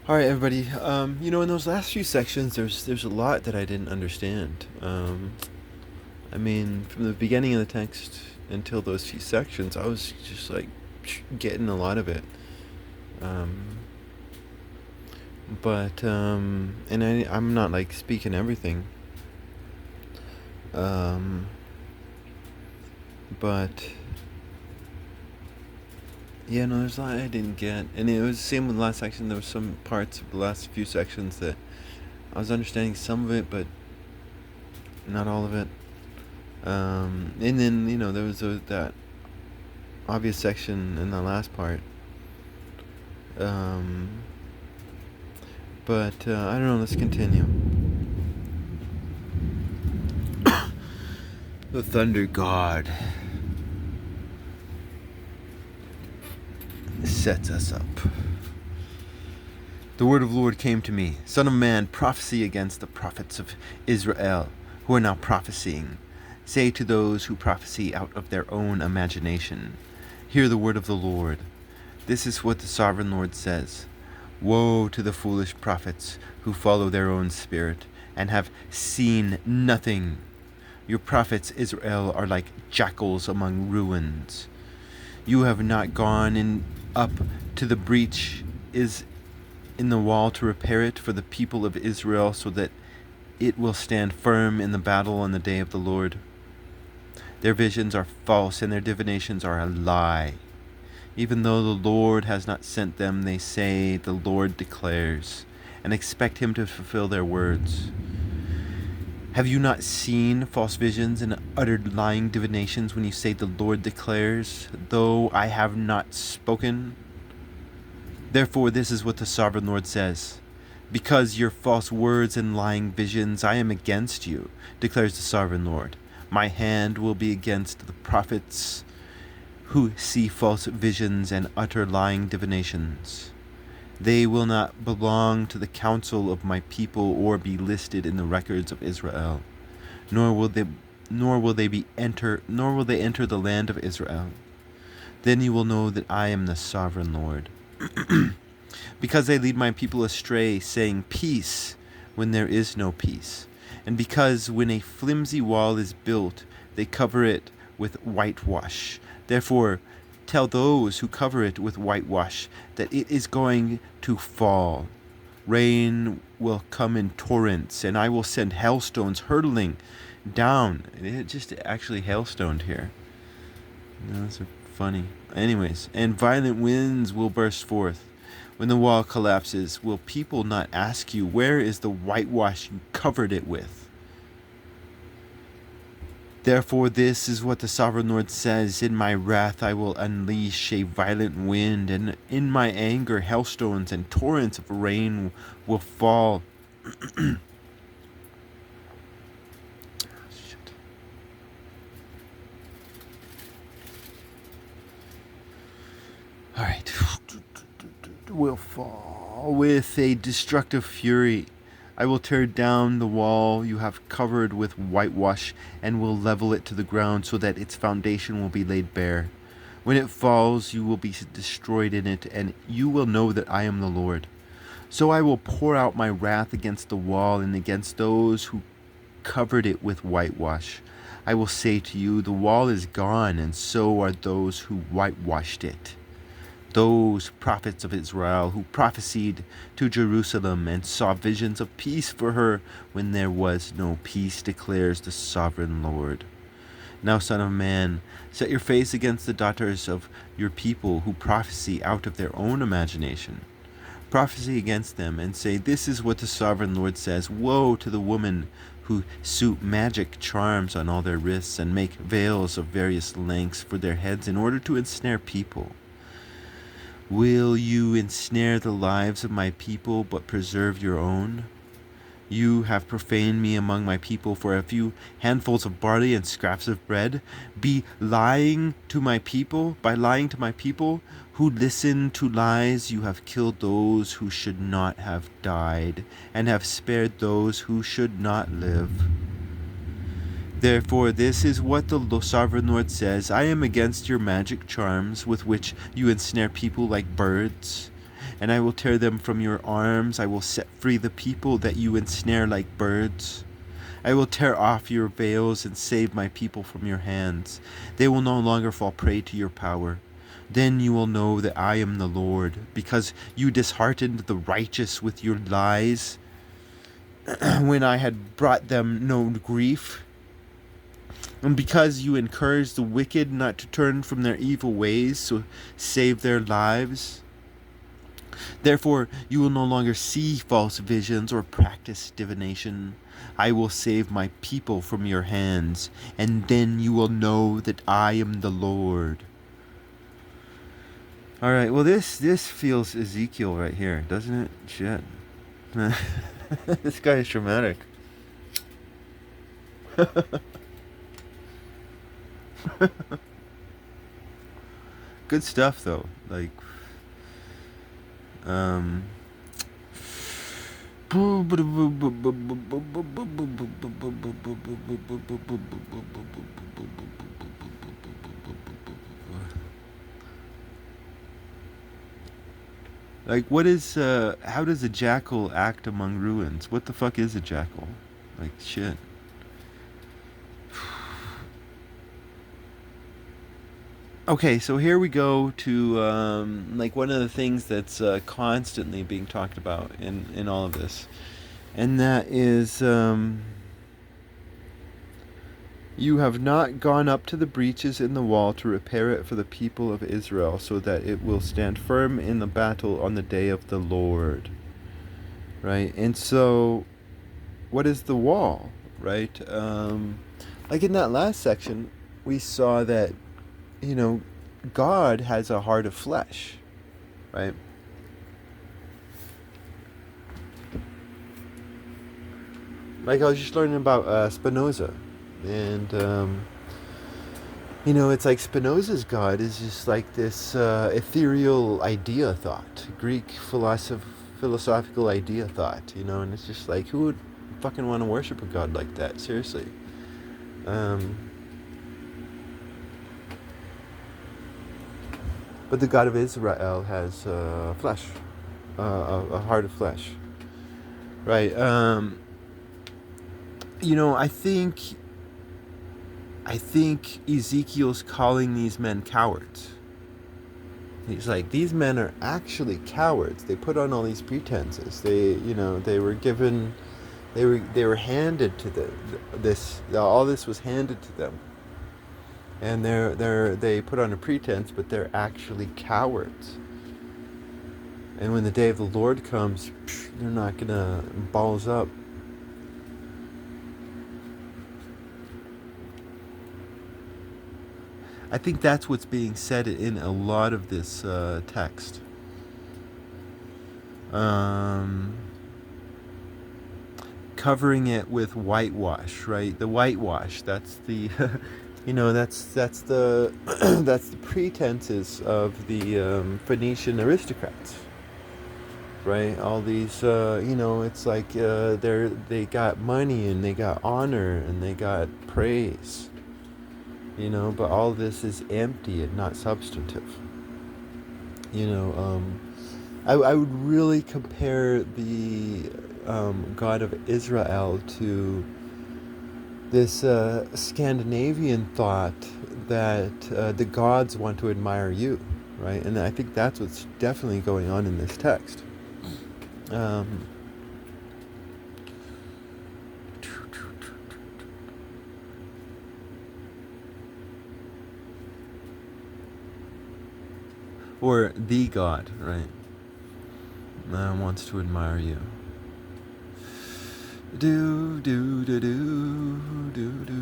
All right, everybody. In those last few sections, there's a lot that I didn't understand. From the beginning of the text until those few sections, I was just like getting a lot of it. Um, I'm not like speaking everything. Um, but yeah, no, there's a lot I didn't get, and it was the same with the last section. There was some parts of the last few sections that I was understanding some of it, but not all of it. And then there was that obvious section in the last part. Um, but I don't know. Let's continue. The thunder god sets us up. The word of the Lord came to me, Son of man, prophecy against the prophets of Israel who are now prophesying. Say to those who prophesy out of their own imagination, hear the word of the Lord. This is what the sovereign Lord says. Woe to the foolish prophets who follow their own spirit and have seen nothing. Your prophets, Israel, are like jackals among ruins. You have not gone in up to the breach is in the wall to repair it for the people of Israel, so that it will stand firm in the battle on the day of the Lord. Their visions are false and their divinations are a lie. Even though the Lord has not sent them, they say, the Lord declares, and expect him to fulfill their words. Have you not seen false visions and uttered lying divinations when you say the Lord declares, though I have not spoken? Therefore this is what the sovereign Lord says. Because your false words and lying visions, I am against you, declares the sovereign Lord. My hand will be against the prophets who see false visions and utter lying divinations. They will not belong to the council of my people or be listed in the records of Israel, nor will they enter the land of Israel. Then you will know that I am the sovereign Lord. Because they lead my people astray, saying peace when there is no peace, and because when a flimsy wall is built, they cover it with whitewash. Therefore, tell those who cover it with whitewash that it is going to fall. Rain will come in torrents, and I will send hailstones hurtling down. It just actually hailstoned here. No, that's funny. Anyways, and violent winds will burst forth. When the wall collapses, will people not ask you, where is the whitewash you covered it with? Therefore this is what the sovereign Lord says, in my wrath I will unleash a violent wind, and in my anger hailstones and torrents of rain will fall. Alright. Will fall with a destructive fury. I will tear down the wall you have covered with whitewash and will level it to the ground so that its foundation will be laid bare. When it falls, you will be destroyed in it, and you will know that I am the Lord. So I will pour out my wrath against the wall and against those who covered it with whitewash. I will say to you, the wall is gone, and so are those who whitewashed it. Those prophets of Israel who prophesied to Jerusalem and saw visions of peace for her when there was no peace, declares the sovereign Lord. Now, son of man, set your face against the daughters of your people who prophesy out of their own imagination. Prophesy against them and say, this is what the sovereign Lord says. Woe to the women who suit magic charms on all their wrists and make veils of various lengths for their heads in order to ensnare people. Will you ensnare the lives of my people, but preserve your own? You have profaned me among my people for a few handfuls of barley and scraps of bread. By lying to my people, who listen to lies, you have killed those who should not have died, and have spared those who should not live. Therefore, this is what the sovereign Lord says. I am against your magic charms with which you ensnare people like birds. and I will tear them from your arms. I will set free the people that you ensnare like birds. I will tear off your veils and save my people from your hands. They will no longer fall prey to your power. Then you will know that I am the Lord, because you disheartened the righteous with your lies when I had brought them no grief. And because you encouraged the wicked not to turn from their evil ways, so save their lives. Therefore, you will no longer see false visions or practice divination. I will save my people from your hands, and then you will know that I am the Lord. All right, well, this feels Ezekiel right here, doesn't it? Shit. This guy is dramatic. Good stuff, though. Like, like, what is, how does a jackal act among ruins? What the fuck is a jackal? Like, shit. Okay, so here we go to, like, one of the things that's constantly being talked about in all of this. And that is, you have not gone up to the breaches in the wall to repair it for the people of Israel, so that it will stand firm in the battle on the day of the Lord. Right? And so, what is the wall? Right? Like in that last section, we saw that, you know, God has a heart of flesh. Right? Like I was just learning about Spinoza. And, you know, it's like Spinoza's God is just like this ethereal idea thought, Greek philosophical idea thought, you know, and it's just like, who would fucking want to worship a God like that? Seriously. But the God of Israel has flesh, a heart of flesh, right? You know, I think Ezekiel's calling these men cowards. He's like, these men are actually cowards. They put on all these pretenses. They, you know, they were given, they were handed to all this was handed to them. And they put on a pretense, but they're actually cowards. And when the day of the Lord comes, they're not gonna balls up. I think that's what's being said in a lot of this text. Covering it with whitewash, right? The whitewash, that's the, you know, that's the that's the pretenses of the Phoenician aristocrats, right? All these, you know, it's like they got money and they got honor and they got praise. You know, but all this is empty and not substantive. You know, I would really compare the God of Israel to this Scandinavian thought that the gods want to admire you, right? And I think that's what's definitely going on in this text. Or the God, right? Wants to admire you. Do do do do do do.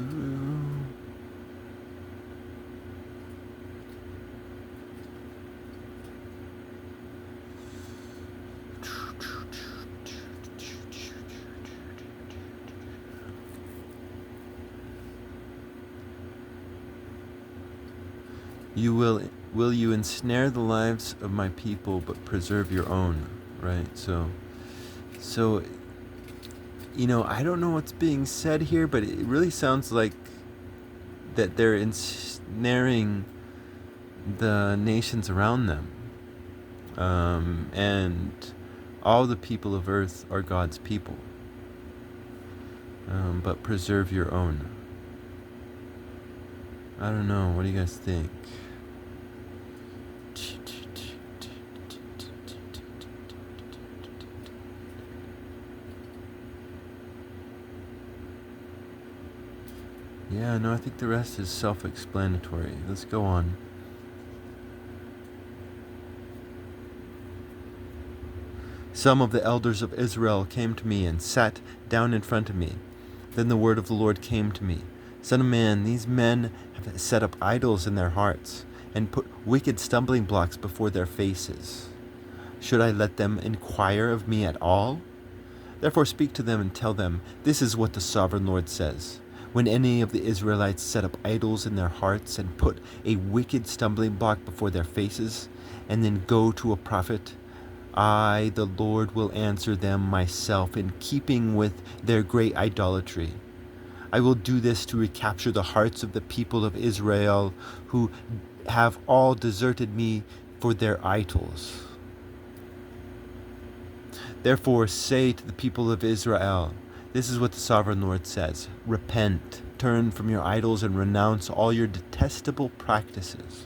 Will you ensnare the lives of my people but preserve your own, right? So you know, I don't know what's being said here, but it really sounds like that they're ensnaring the nations around them. And all the people of earth are God's people. But preserve your own. I don't know. What do you guys think? Yeah, no, I think the rest is self-explanatory. Let's go on. Some of the elders of Israel came to me and sat down in front of me. Then the word of the Lord came to me. Son of man, these men have set up idols in their hearts and put wicked stumbling blocks before their faces. Should I let them inquire of me at all? Therefore speak to them and tell them, this is what the sovereign Lord says. When any of the Israelites set up idols in their hearts and put a wicked stumbling block before their faces, and then go to a prophet, I, the Lord, will answer them myself in keeping with their great idolatry. I will do this to recapture the hearts of the people of Israel who have all deserted me for their idols. Therefore say to the people of Israel, this is what the sovereign Lord says. Repent, turn from your idols, and renounce all your detestable practices.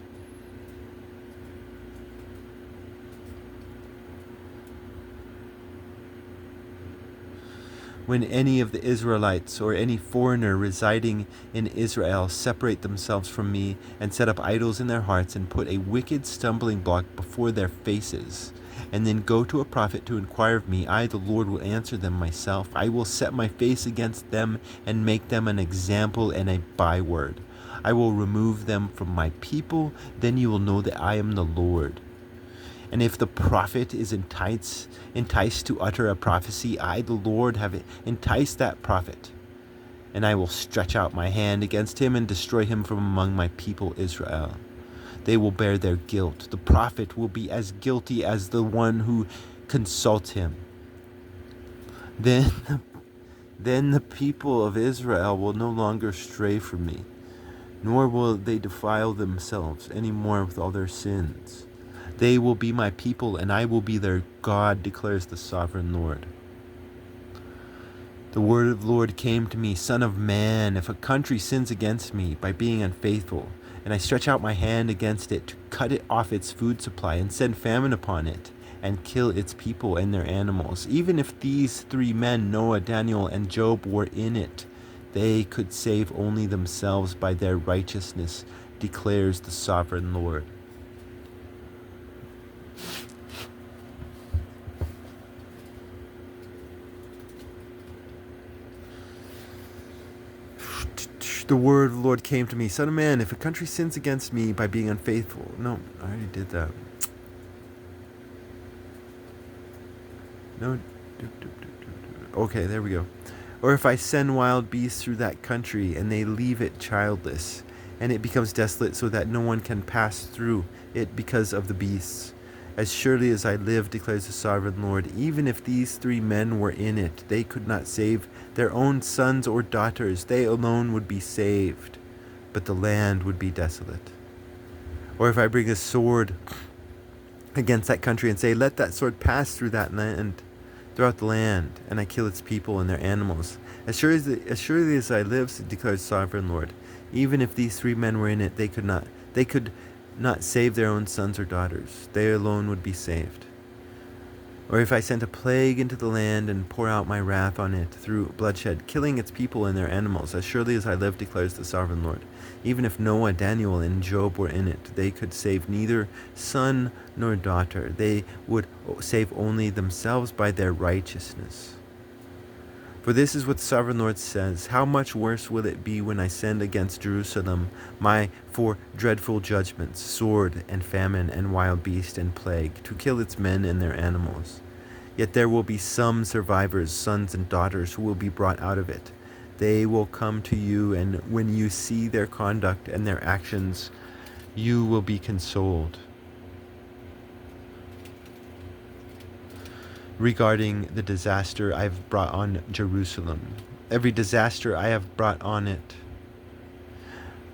When any of the Israelites or any foreigner residing in Israel separate themselves from me and set up idols in their hearts and put a wicked stumbling block before their faces, and then go to a prophet to inquire of me, I, the Lord, will answer them myself. I will set my face against them and make them an example and a byword. I will remove them from my people. Then you will know that I am the Lord. And if the prophet is enticed to utter a prophecy, I, the Lord, have enticed that prophet. And I will stretch out my hand against him and destroy him from among my people Israel. They will bear their guilt. The prophet will be as guilty as the one who consults him. Then the people of Israel will no longer stray from me, nor will they defile themselves any more with all their sins. They will be my people, and I will be their God, declares the sovereign Lord. The word of the Lord came to me, Son of man, if a country sins against me by being unfaithful, and I stretch out my hand against it to cut it off its food supply and send famine upon it, and kill its people and their animals, even if these three men, Noah, Daniel, and Job, were in it, they could save only themselves by their righteousness, declares the sovereign Lord. The word of the Lord came to me, Son of man, if a country sins against me by being unfaithful. No, I already did that. No. Okay, there we go. Or if I send wild beasts through that country and they leave it childless, and it becomes desolate so that no one can pass through it because of the beasts. As surely as I live, declares the sovereign Lord, even if these three men were in it, they could not save their own sons or daughters. They alone would be saved, but the land would be desolate. Or if I bring a sword against that country and say, let that sword pass through that land, throughout the land, and I kill its people and their animals. As surely as I live, declares sovereign Lord, even if these three men were in it, they could not save their own sons or daughters. They alone would be saved. Or if I sent a plague into the land and pour out my wrath on it through bloodshed, killing its people and their animals, as surely as I live, declares the sovereign Lord, even if Noah, Daniel, and Job were in it, they could save neither son nor daughter. They would save only themselves by their righteousness. For this is what the sovereign Lord says, how much worse will it be when I send against Jerusalem my 4 dreadful judgments, sword and famine and wild beast and plague, to kill its men and their animals. Yet there will be some survivors, sons and daughters, who will be brought out of it. They will come to you, and when you see their conduct and their actions, you will be consoled. Regarding the disaster I have brought on Jerusalem, every disaster I have brought on it,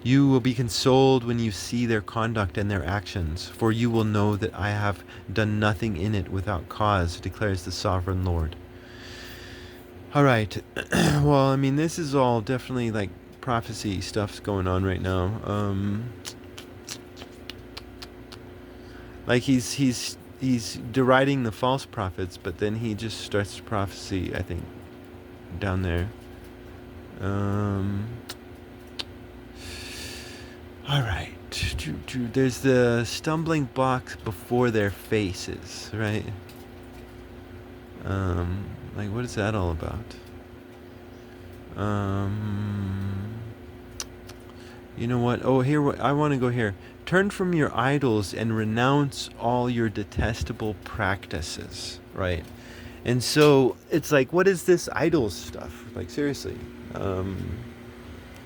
You will be consoled when you see their conduct and their actions, for you will know that I have done nothing in it without cause, declares the sovereign Lord. All right. Well, I mean, this is all definitely like prophecy stuff's going on right now. Like he's deriding the false prophets, but then he just starts prophecy, I think, down there. All right. There's the stumbling blocks before their faces, right? Like, what is that all about? You know what? Oh, here, I want to go here. Turn from your idols and renounce all your detestable practices, right? And so it's like, what is this idols stuff? Like, seriously,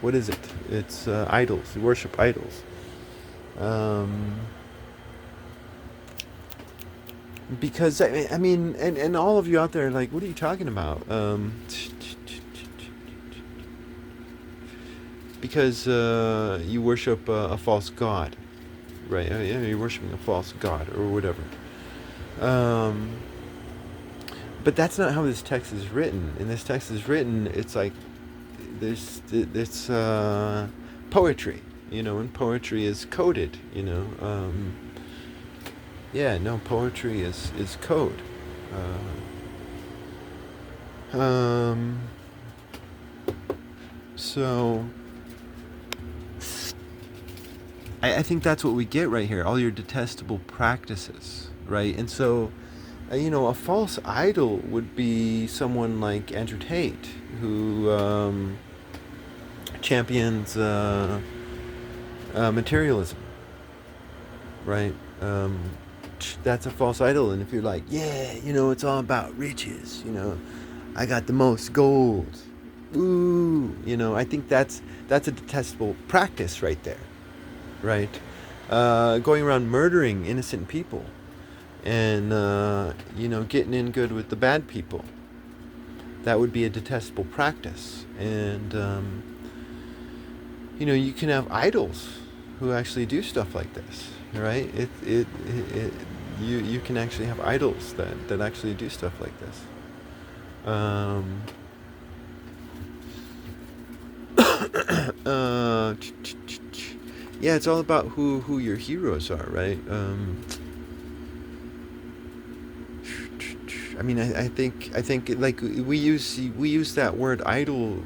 what is it? It's idols. We worship idols. Because I mean, and all of you out there, like, what are you talking about? Because you worship a false god, right? Yeah, you're worshiping a false god or whatever. But that's not how this text is written. In this text is written, it's like it's poetry, you know, and poetry is coded, you know. Yeah, no, poetry is code. So I think that's what we get right here. All your detestable practices, right? And so, you know, a false idol would be someone like Andrew Tate, who champions materialism, right? That's a false idol. And if you're like, yeah, you know, it's all about riches, you know, I got the most gold, ooh, you know, I think that's a detestable practice right there, right? Going around murdering innocent people and, you know, getting in good with the bad people. That would be a detestable practice. And, you know, you can have idols who actually do stuff like this, right? You can actually have idols that actually do stuff like this. Yeah, it's all about who your heroes are, right? I mean, I think like we use that word idol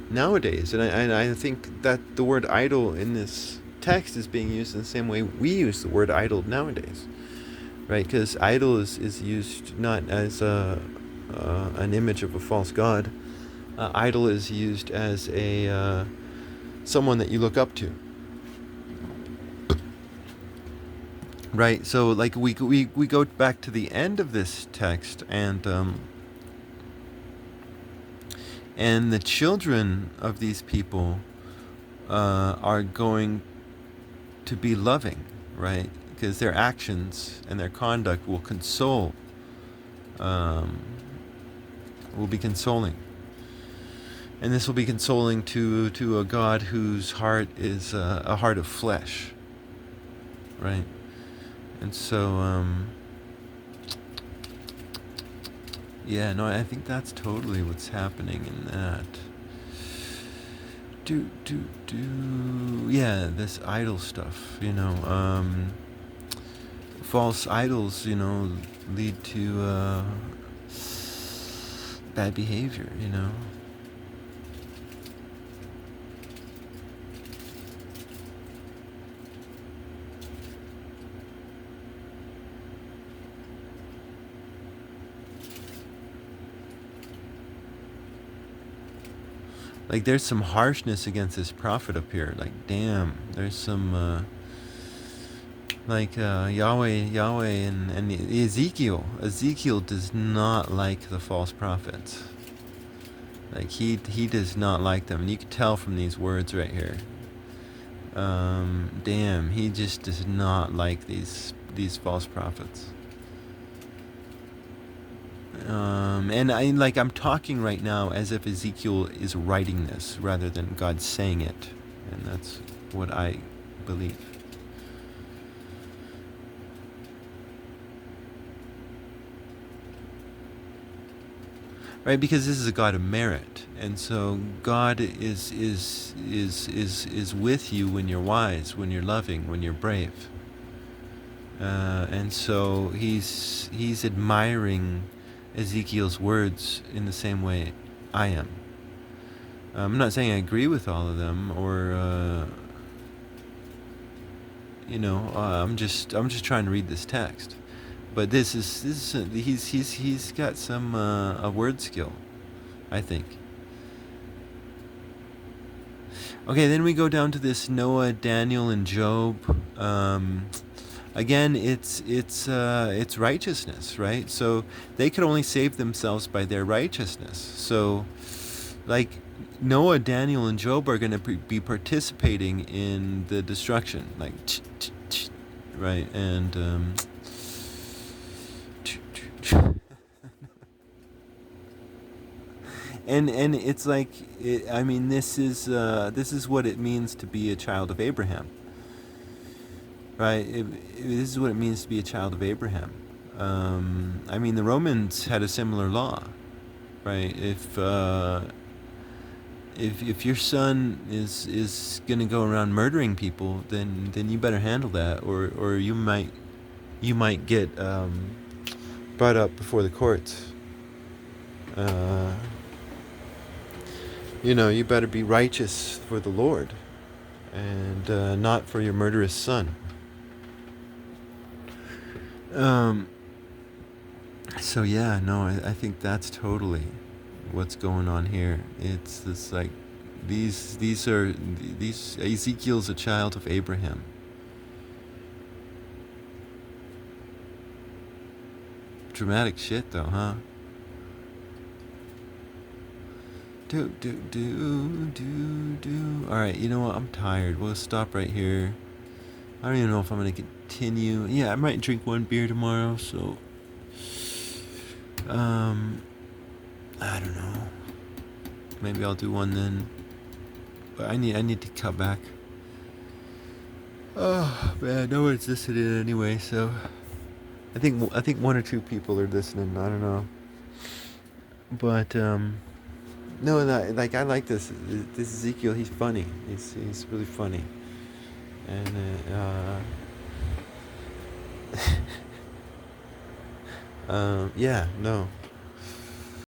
nowadays, and I think that the word idol in this text is being used in the same way we use the word idol nowadays, right? Because idol is used not as an image of a false god. Idol is used as a someone that you look up to, right? So like we go back to the end of this text, and the children of these people are going to be loving, right? Because their actions and their conduct will console, will be consoling. And this will be consoling to a God whose heart is a heart of flesh, right? And so, yeah, no, I think that's totally what's happening in that. Yeah, this idol stuff, you know, false idols, you know, lead to bad behavior, you know. Like, there's some harshness against this prophet up here. Like, damn, there's some, Yahweh and Ezekiel. Ezekiel does not like the false prophets. Like, he does not like them. And you can tell from these words right here. Damn, he just does not like these false prophets. And I'm talking right now as if Ezekiel is writing this rather than God saying it, And that's what I believe. Right, because this is a God of merit, and so God is with you when you're wise, when you're loving, when you're brave, and so he's admiring Ezekiel's words in the same way I am. I'm not saying I agree with all of them, or I'm just trying to read this text. But he's got some a word skill, I think. Okay, then we go down to this Noah, Daniel, and Job. Again, it's righteousness, right? So they could only save themselves by their righteousness. So, like, Noah, Daniel, and Job are going to be participating in the destruction, like, right? And and it's like, I mean, this is what it means to be a child of Abraham, right? This is what it means to be a child of Abraham. I mean, the Romans had a similar law, right? If your son is gonna go around murdering people, then you better handle that, or you might get brought up before the courts. You better be righteous for the Lord, and not for your murderous son. So yeah, no, I think that's totally what's going on here. It's this, like, these Ezekiel's a child of Abraham. Dramatic shit, though, huh? Do. All right, you know what? I'm tired. We'll stop right here. I don't even know if I'm gonna continue. Yeah, I might drink one beer tomorrow. So, I don't know. Maybe I'll do one then. But I need to cut back. Oh man, no one's listening anyway. So, I think one or two people are listening. I don't know. But no, like, I like this Ezekiel. He's funny. He's really funny. And yeah, no.